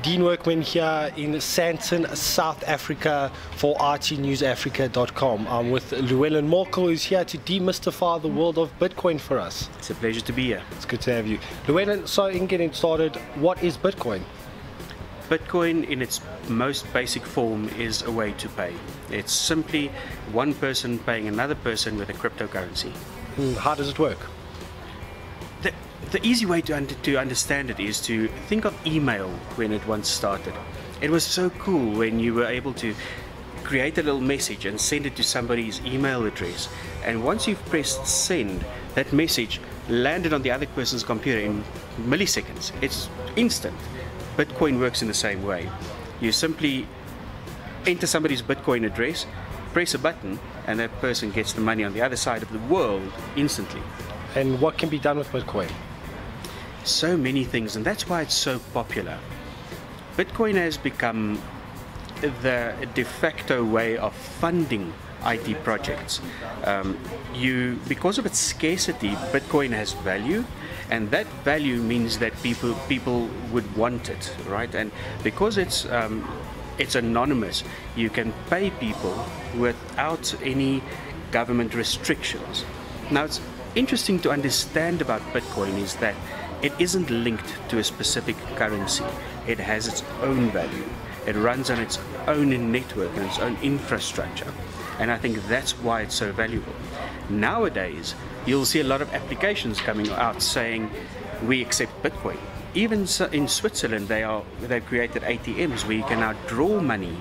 Dean Workman here in Sandton, South Africa for RTNewsAfrica.com. I'm with Llew Morkel, who's here to demystify the world of Bitcoin for us. It's a pleasure to be here. It's good to have you. Llew, so in getting started, what is Bitcoin? Bitcoin in its most basic form is a way to pay. It's simply one person paying another person with a cryptocurrency. How does it work? The easy way to understand it is to think of email when it once started. It was so cool when you were able to create a little message and send it to somebody's email address. And once you've pressed send, that message landed on the other person's computer in milliseconds. It's instant. Bitcoin works in the same way. You simply enter somebody's Bitcoin address, press a button, and that person gets the money on the other side of the world instantly. And what can be done with Bitcoin? So many things, and that's why it's so popular. Bitcoin has become the de facto way of funding IT projects. Because of its scarcity, Bitcoin has value, and that value means that people would want it, right? And because it's anonymous, you can pay people without any government restrictions. Now, it's interesting to understand about Bitcoin is that it isn't linked to a specific currency. It has its own value. It runs on its own network and its own infrastructure. And I think that's why it's so valuable. Nowadays, you'll see a lot of applications coming out saying, we accept Bitcoin. Even in Switzerland, they've created ATMs where you can now draw money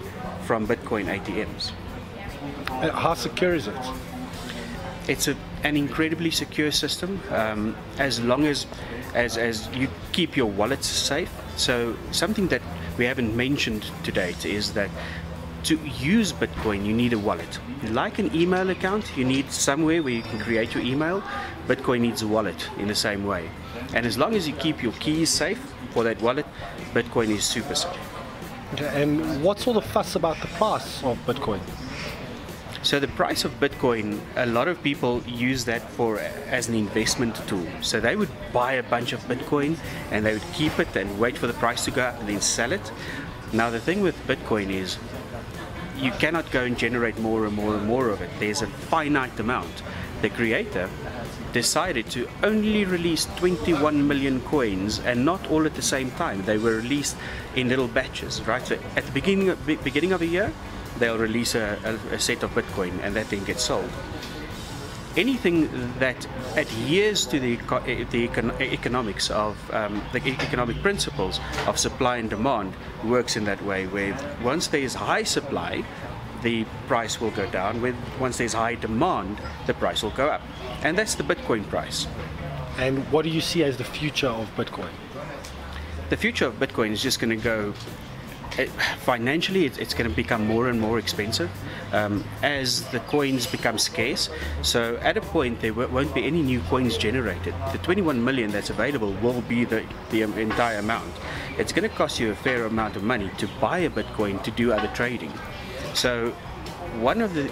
from Bitcoin ATMs. How secure is it? It's an incredibly secure system, as long as you keep your wallets safe. So something that we haven't mentioned to date is that to use Bitcoin, you need a wallet. Like an email account, you need somewhere where you can create your email. Bitcoin needs a wallet in the same way. And as long as you keep your keys safe for that wallet, Bitcoin is super safe. Okay, and what's all the fuss about the price of Bitcoin? So the price of Bitcoin, a lot of people use that as an investment tool. So they would buy a bunch of Bitcoin and they would keep it and wait for the price to go up and then sell it. Now the thing with Bitcoin is you cannot go and generate more and more and more of it. There's a finite amount. The creator decided to only release 21 million coins, and not all at the same time. They were released in little batches, right? So at the beginning of a year, they'll release a set of Bitcoin, and that then gets sold. Anything that adheres to the economics of the economic principles of supply and demand works in that way, where once there is high supply, the price will go down. Once there's high demand, the price will go up. And that's the Bitcoin price. And what do you see as the future of Bitcoin? The future of Bitcoin is just going to go financially, it's going to become more and more expensive as the coins become scarce. So at a point there won't be any new coins generated. The 21 million that's available will be the entire amount. It's going to cost you a fair amount of money to buy a Bitcoin to do other trading. So one of the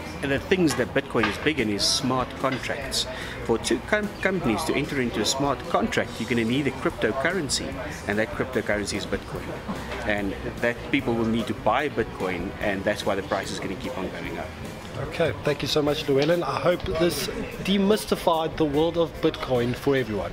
things that Bitcoin is big in is smart contracts. For two companies to enter into a smart contract, you're going to need a cryptocurrency, and that cryptocurrency is Bitcoin. And that people will need to buy Bitcoin, and that's why the price is going to keep on going up. Okay, thank you so much, Llew. I hope this demystified the world of Bitcoin for everyone.